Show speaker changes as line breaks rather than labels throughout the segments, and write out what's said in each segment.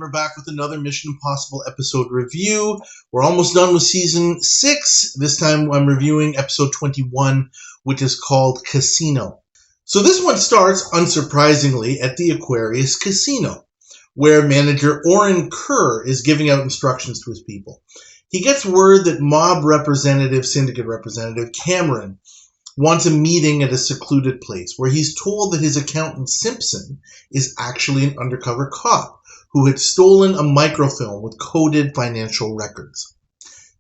we're back with another Mission Impossible episode review. We're almost done with Season 6. This time I'm reviewing Episode 21, which is called Casino. So this one starts, unsurprisingly, at the Aquarius Casino, where manager Oren Kerr is giving out instructions to his people. He gets word that syndicate representative Cameron wants a meeting at a secluded place where he's told that his accountant Simpson is actually an undercover cop who had stolen a microfilm with coded financial records.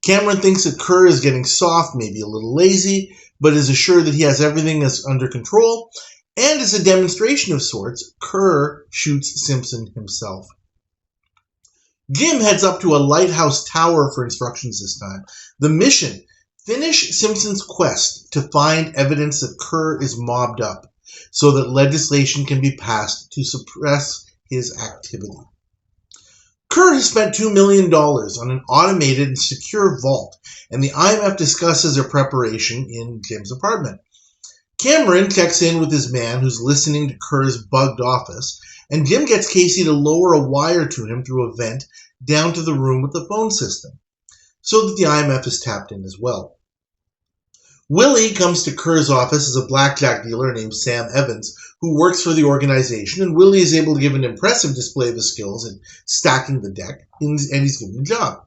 Cameron thinks that Kerr is getting soft, maybe a little lazy, but is assured that he has everything under control, and as a demonstration of sorts, Kerr shoots Simpson himself. Jim heads up to a lighthouse tower for instructions this time. The mission: finish Simpson's quest to find evidence that Kerr is mobbed up so that legislation can be passed to suppress his activity. Kerr has spent $2 million on an automated and secure vault, and the IMF discusses their preparation in Jim's apartment. Cameron checks in with his man who's listening to Kerr's bugged office, and Jim gets Casey to lower a wire to him through a vent down to the room with the phone system, so that the IMF is tapped in as well. Willie comes to Kerr's office as a blackjack dealer named Sam Evans, who works for the organization, and Willie is able to give an impressive display of his skills in stacking the deck, and he's given a job.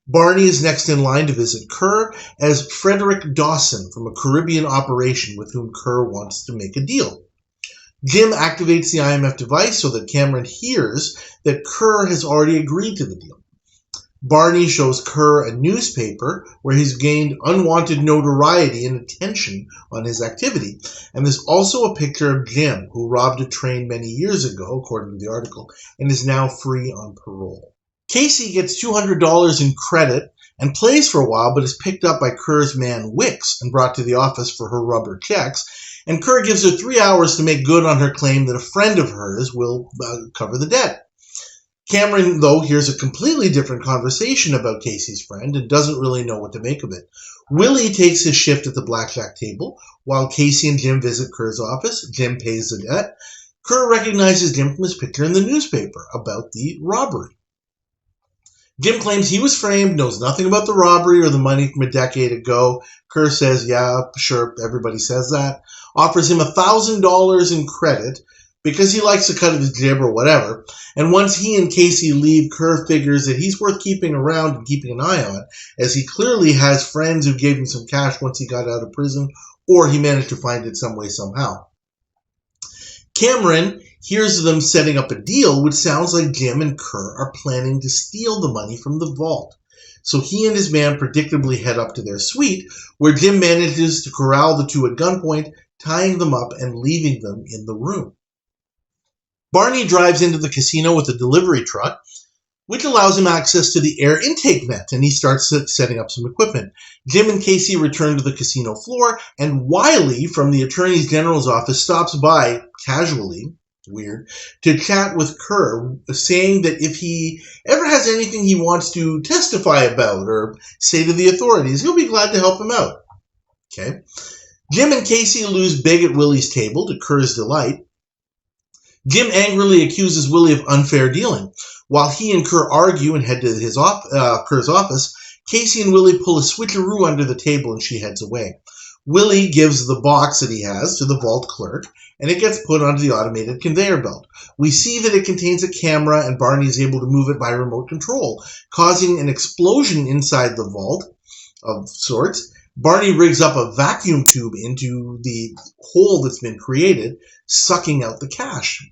Barney is next in line to visit Kerr as Frederick Dawson from a Caribbean operation with whom Kerr wants to make a deal. Jim activates the IMF device so that Cameron hears that Kerr has already agreed to the deal. Barney shows Kerr a newspaper where he's gained unwanted notoriety and attention on his activity. And there's also a picture of Jim, who robbed a train many years ago, according to the article, and is now free on parole. Casey gets $200 in credit and plays for a while, but is picked up by Kerr's man Wicks and brought to the office for her rubber checks. And Kerr gives her 3 hours to make good on her claim that a friend of hers will cover the debt. Cameron, though, hears a completely different conversation about Casey's friend and doesn't really know what to make of it. Willie takes his shift at the blackjack table, while Casey and Jim visit Kerr's office. Jim pays the debt. Kerr recognizes Jim from his picture in the newspaper about the robbery. Jim claims he was framed, knows nothing about the robbery or the money from a decade ago. Kerr says, yeah, sure, everybody says that. Offers him $1,000 in credit because he likes a cut of his jib or whatever. And once he and Casey leave, Kerr figures that he's worth keeping around and keeping an eye on, as he clearly has friends who gave him some cash once he got out of prison, or he managed to find it some way, somehow. Cameron hears them setting up a deal, which sounds like Jim and Kerr are planning to steal the money from the vault. So he and his man predictably head up to their suite, where Jim manages to corral the two at gunpoint, tying them up and leaving them in the room. Barney drives into the casino with a delivery truck, which allows him access to the air intake vent, and he starts setting up some equipment. Jim and Casey return to the casino floor, and Wiley from the Attorney General's office stops by, casually, weird, to chat with Kerr, saying that if he ever has anything he wants to testify about or say to the authorities, he'll be glad to help him out. Okay. Jim and Casey lose big at Willie's table, to Kerr's delight. Jim angrily accuses Willie of unfair dealing. While he and Kerr argue and head to Kerr's office, Casey and Willie pull a switcheroo under the table and she heads away. Willie gives the box that he has to the vault clerk, and it gets put onto the automated conveyor belt. We see that it contains a camera, and Barney is able to move it by remote control, causing an explosion inside the vault of sorts. Barney rigs up a vacuum tube into the hole that's been created, sucking out the cash.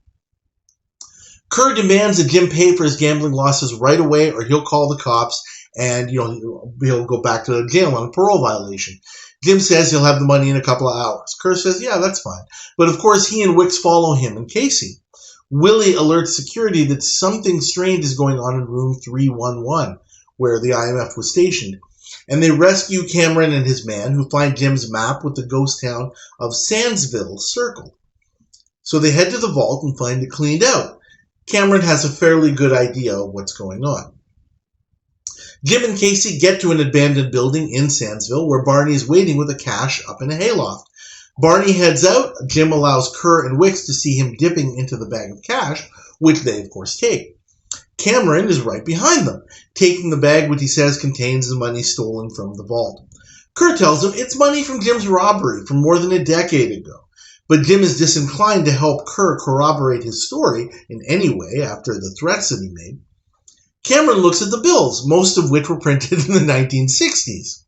Kerr demands that Jim pay for his gambling losses right away, or he'll call the cops and he'll go back to jail on a parole violation. Jim says he'll have the money in a couple of hours. Kerr says, yeah, that's fine. But of course, he and Wicks follow him and Casey. Willie alerts security that something strange is going on in room 311, where the IMF was stationed. And they rescue Cameron and his man, who find Jim's map with the ghost town of Sandsville circled. So they head to the vault and find it cleaned out. Cameron has a fairly good idea of what's going on. Jim and Casey get to an abandoned building in Sandsville, where Barney is waiting with the cash up in a hayloft. Barney heads out. Jim allows Kerr and Wicks to see him dipping into the bag of cash, which they, of course, take. Cameron is right behind them, taking the bag which he says contains the money stolen from the vault. Kerr tells him it's money from Jim's robbery from more than a decade ago. But Jim is disinclined to help Kerr corroborate his story in any way after the threats that he made. Cameron looks at the bills, most of which were printed in the 1960s.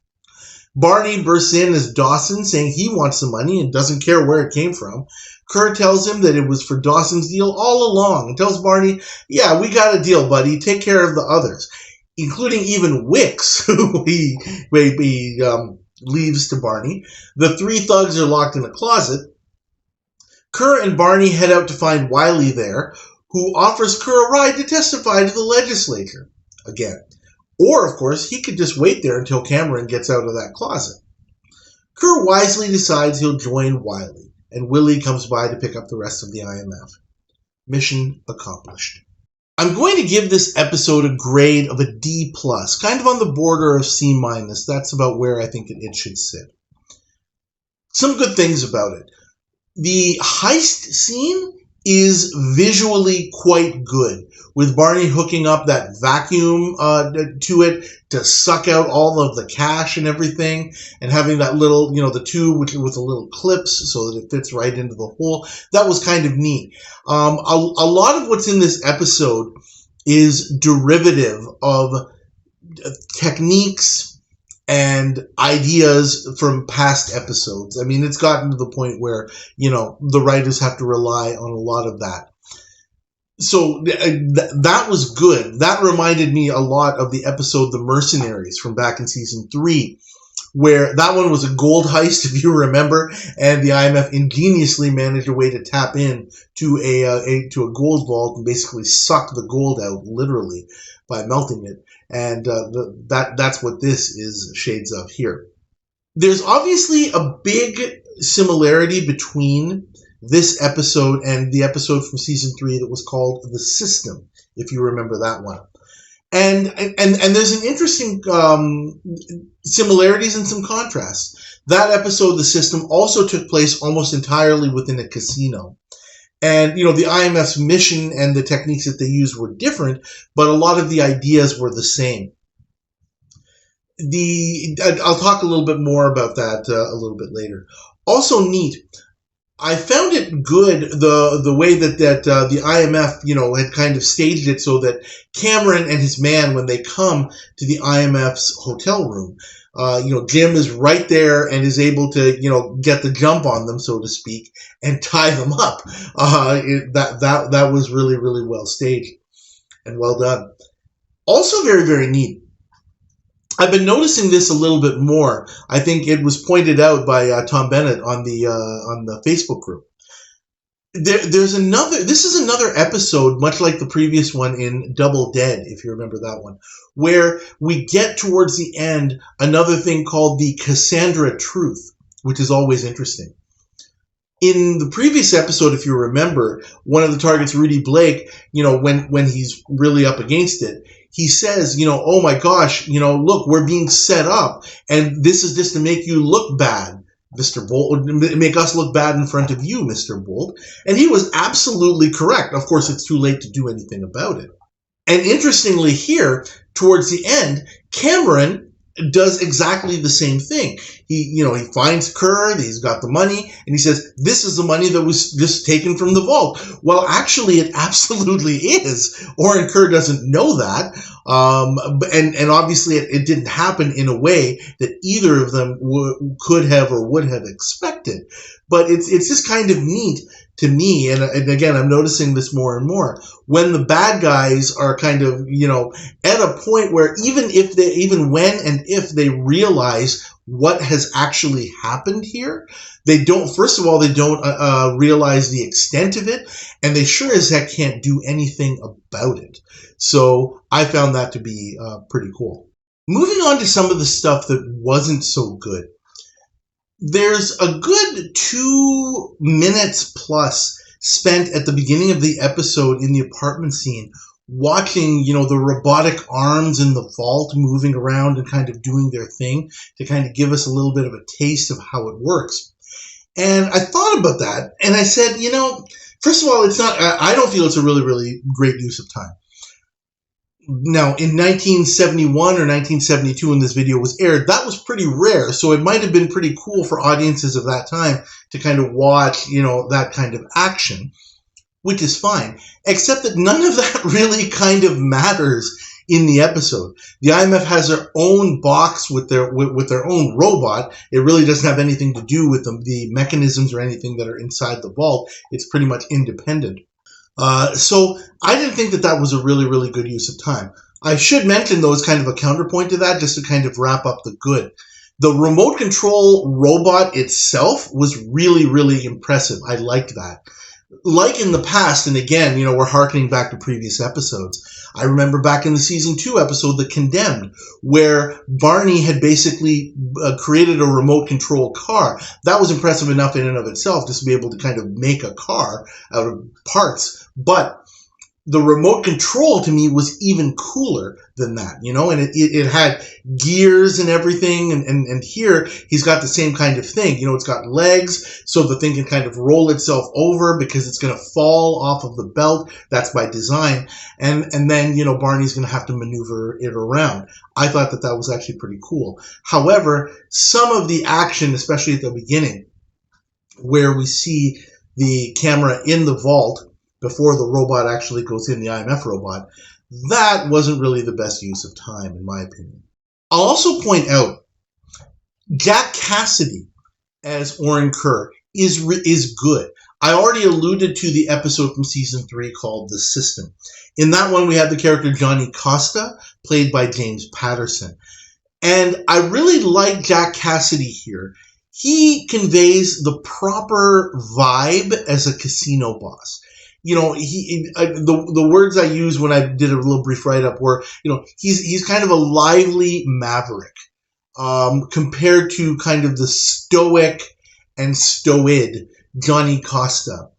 Barney bursts in as Dawson, saying he wants the money and doesn't care where it came from. Kerr tells him that it was for Dawson's deal all along and tells Barney, yeah, we got a deal, buddy. Take care of the others, including even Wicks, who he leaves to Barney. The three thugs are locked in a closet. Kerr and Barney head out to find Wiley there, who offers Kerr a ride to testify to the legislature again. Or, of course, he could just wait there until Cameron gets out of that closet. Kerr wisely decides he'll join Wiley, and Willie comes by to pick up the rest of the IMF. Mission accomplished. I'm going to give this episode a grade of a D+, kind of on the border of C-. That's about where I think it should sit. Some good things about it. The heist scene is visually quite good, with Barney hooking up that vacuum to it to suck out all of the cash and everything, and having that little, the tube with the little clips so that it fits right into the hole. That was kind of neat. A lot of what's in this episode is derivative of techniques and ideas from past episodes. I mean, it's gotten to the point where, the writers have to rely on a lot of that. So that was good. That reminded me a lot of the episode The Mercenaries from back in season 3, where that one was a gold heist, if you remember, and the IMF ingeniously managed a way to tap in to a gold vault and basically suck the gold out, literally, by melting it. And that's what this is shades of here. There's obviously a big similarity between this episode and the episode from season 3 that was called The System, if you remember that one. And there's an interesting similarities and some contrasts. That episode, The System, also took place almost entirely within a casino. And, the IMF's mission and the techniques that they used were different, but a lot of the ideas were the same. I'll talk a little bit more about that a little bit later. Also neat, I found it good the way that the IMF, had kind of staged it so that Cameron and his man, when they come to the IMF's hotel room, Jim is right there and is able to, get the jump on them, so to speak, and tie them up. That was really, really well staged and well done. Also very, very neat. I've been noticing this a little bit more. I think it was pointed out by Tom Bennett on the Facebook group. This is another episode, much like the previous one in Double Dead, if you remember that one, where we get towards the end another thing called the Cassandra Truth, which is always interesting. In the previous episode, if you remember, one of the targets, Rudy Blake, when he's really up against it, he says, oh my gosh, look, we're being set up, and this is just to make you look bad, Mr. Bolt, make us look bad in front of you, Mr. Bolt. And he was absolutely correct. Of course, it's too late to do anything about it. And interestingly here, towards the end, Cameron does exactly the same thing. He finds Kerr, he's got the money, and he says, this is the money that was just taken from the vault. Well, actually, it absolutely is. Oren Kerr doesn't know that. And obviously it didn't happen in a way that either of them could have or would have expected. But it's just kind of neat to me, and again, I'm noticing this more and more, when the bad guys are kind of, at a point where even when and if they realize what has actually happened here, they don't realize the extent of it, and they sure as heck can't do anything about it. So I found that to be pretty cool. Moving on to some of the stuff that wasn't so good. There's a good 2 minutes plus spent at the beginning of the episode in the apartment scene watching, the robotic arms in the vault moving around and kind of doing their thing to kind of give us a little bit of a taste of how it works. And I thought about that and I said, first of all, I don't feel it's a really, really great use of time. Now, in 1971 or 1972, when this video was aired, that was pretty rare. So it might have been pretty cool for audiences of that time to kind of watch, that kind of action, which is fine. Except that none of that really kind of matters in the episode. The IMF has their own box with their own robot. It really doesn't have anything to do with the mechanisms or anything that are inside the vault. It's pretty much independent. So I didn't think that was a really, really good use of time. I should mention, though, as kind of a counterpoint to that, just to kind of wrap up the good. The remote control robot itself was really, really impressive. I liked that. Like in the past, and again, we're harkening back to previous episodes. I remember back in the season 2 episode, The Condemned, where Barney had basically created a remote control car. That was impressive enough in and of itself just to be able to kind of make a car out of parts. But the remote control to me was even cooler than that, and it had gears and everything. And here he's got the same kind of thing. It's got legs, so the thing can kind of roll itself over because it's going to fall off of the belt. That's by design. And then, Barney's going to have to maneuver it around. I thought that was actually pretty cool. However, some of the action, especially at the beginning, where we see the camera in the vault, before the robot actually goes in, the IMF robot, that wasn't really the best use of time, in my opinion. I'll also point out, Jack Cassidy as Orin Kerr is good. I already alluded to the episode from season 3 called The System. In that one, we had the character Johnny Costa, played by James Patterson. And I really like Jack Cassidy here. He conveys the proper vibe as a casino boss. The words I used when I did a little brief write-up were, he's kind of a lively maverick, compared to kind of the stoic and stoid Johnny Costa,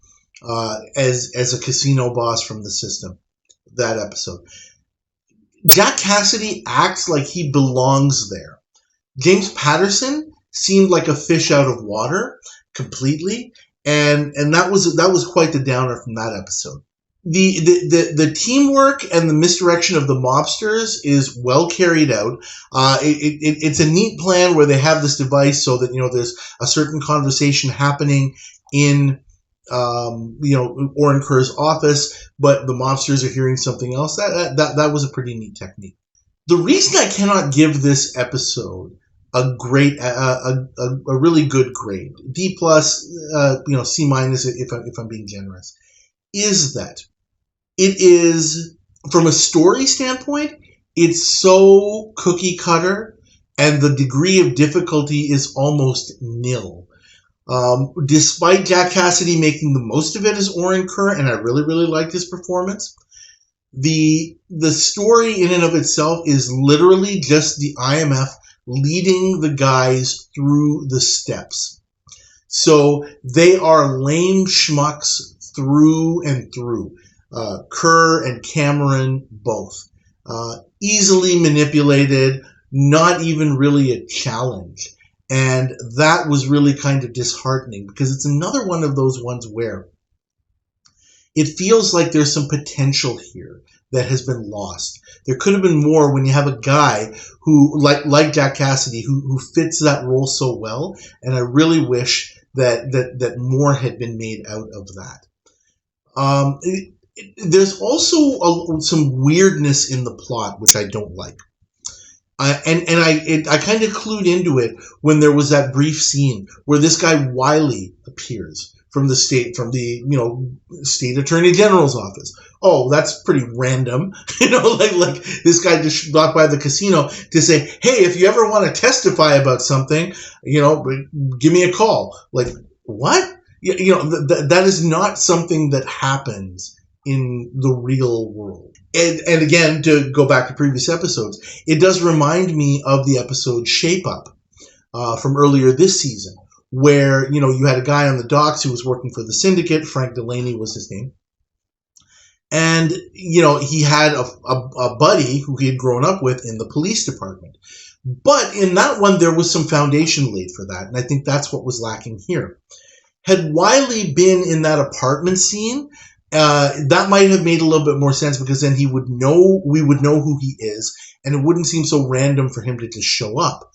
as a casino boss from The System, that episode. Jack Cassidy acts like he belongs there. James Patterson seemed like a fish out of water completely. And that was quite the downer from that episode. The teamwork and the misdirection of the mobsters is well carried out. It's a neat plan where they have this device so that there's a certain conversation happening in Orin Kerr's office, but the mobsters are hearing something else. That was a pretty neat technique. The reason I cannot give this episode a really good grade, D+, C- if I'm being generous, is that it is, from a story standpoint, it's so cookie cutter, and the degree of difficulty is almost nil. Despite Jack Cassidy making the most of it as Orin Kerr, and I really, really liked his performance, the story in and of itself is literally just the IMF leading the guys through the steps. So they are lame schmucks through and through. Kerr and Cameron both. Easily manipulated, not even really a challenge. And that was really kind of disheartening because it's another one of those ones where it feels like there's some potential here that has been lost. There could have been more when you have a guy who, like Jack Cassidy, who fits that role so well, and I really wish that more had been made out of that. There's also some weirdness in the plot, which I don't like. And I kind of clued into it when there was that brief scene where this guy Wiley appears from the state attorney general's office. Oh, that's pretty random. Like this guy just stopped by the casino to say, hey, if you ever want to testify about something, give me a call. Like, what? That is not something that happens in the real world. And again, to go back to previous episodes, it does remind me of the episode Shape Up from earlier this season, where, you had a guy on the docks who was working for the syndicate. Frank Delaney was his name. And, he had a buddy who he had grown up with in the police department. But in that one, there was some foundation laid for that. And I think that's what was lacking here. Had Wiley been in that apartment scene, That might have made a little bit more sense because then we would know who he is, and it wouldn't seem so random for him to just show up.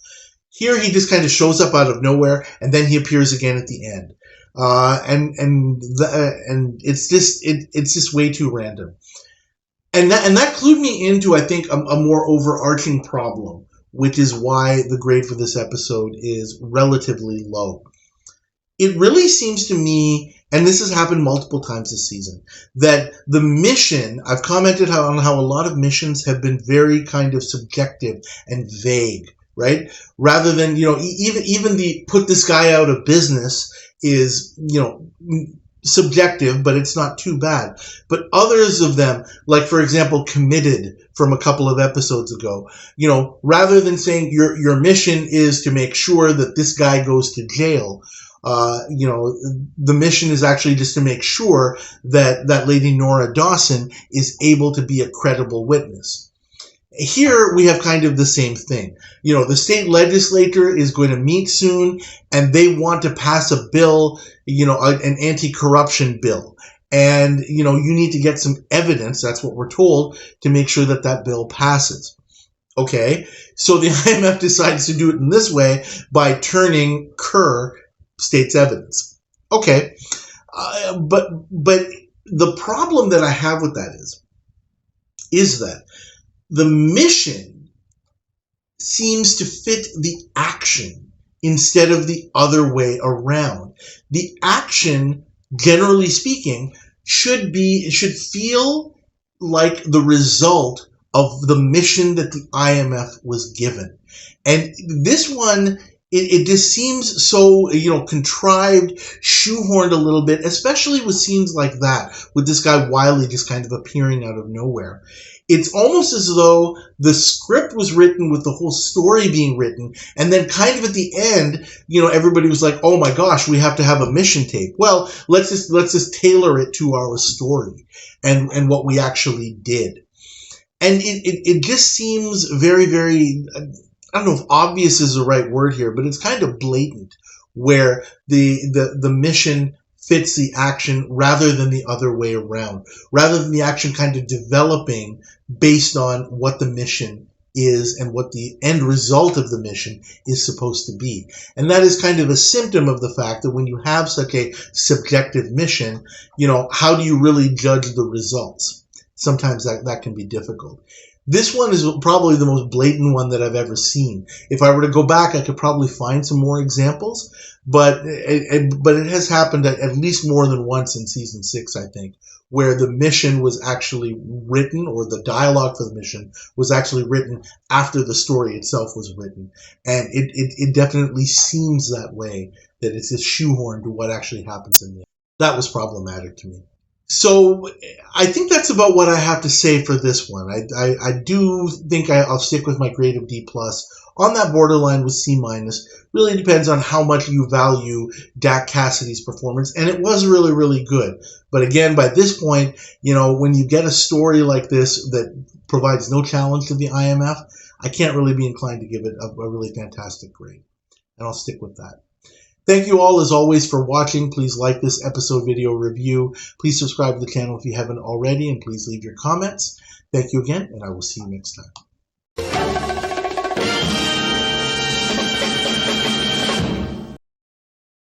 Here, he just kind of shows up out of nowhere, and then he appears again at the end, and it's just way too random, and that clued me into, I think, a more overarching problem, which is why the grade for this episode is relatively low. It really seems to me, and this has happened multiple times this season, that the mission, I've commented on how a lot of missions have been very kind of subjective and vague, right? Rather than, even the put this guy out of business is, subjective, but it's not too bad. But others of them, like, for example, Committed from a couple of episodes ago, rather than saying your mission is to make sure that this guy goes to jail, the mission is actually just to make sure that Lady Nora Dawson is able to be a credible witness. Here we have kind of the same thing. The state legislature is going to meet soon, and they want to pass a bill, an anti-corruption bill. And, you need to get some evidence, that's what we're told, to make sure that bill passes. Okay, so the IMF decides to do it in this way by turning Kerr state's evidence. Okay, but the problem that I have with that is that the mission seems to fit the action instead of the other way around. The action, generally speaking, should feel like the result of the mission that the IMF was given. And this one, it just seems so, contrived, shoehorned a little bit, especially with scenes like that, with this guy Wiley just kind of appearing out of nowhere. It's almost as though the script was written with the whole story being written, and then kind of at the end, everybody was like, oh my gosh, we have to have a mission tape. Well, let's just tailor it to our story and what we actually did. And it just seems very, very, I don't know if obvious is the right word here, but it's kind of blatant, where the mission fits the action rather than the other way around, rather than the action kind of developing based on what the mission is and what the end result of the mission is supposed to be. And that is kind of a symptom of the fact that when you have such a subjective mission, how do you really judge the results? Sometimes that can be difficult. This one is probably the most blatant one that I've ever seen. If I were to go back, I could probably find some more examples, but it has happened at least more than once in season 6, I think, where the mission was actually written, or the dialogue for the mission was actually written after the story itself was written. And it definitely seems that way, that it's just shoehorned to what actually happens in the end. That was problematic to me. So I think that's about what I have to say for this one. I do think I'll stick with my grade of D+, on that borderline with C-. Really depends on how much you value Dak Cassidy's performance, and it was really, really good. But again, by this point, when you get a story like this that provides no challenge to the IMF, I can't really be inclined to give it a really fantastic grade. And I'll stick with that. Thank you all, as always, for watching. Please like this episode video review. Please subscribe to the channel if you haven't already, and please leave your comments. Thank you again, and I will see you next time.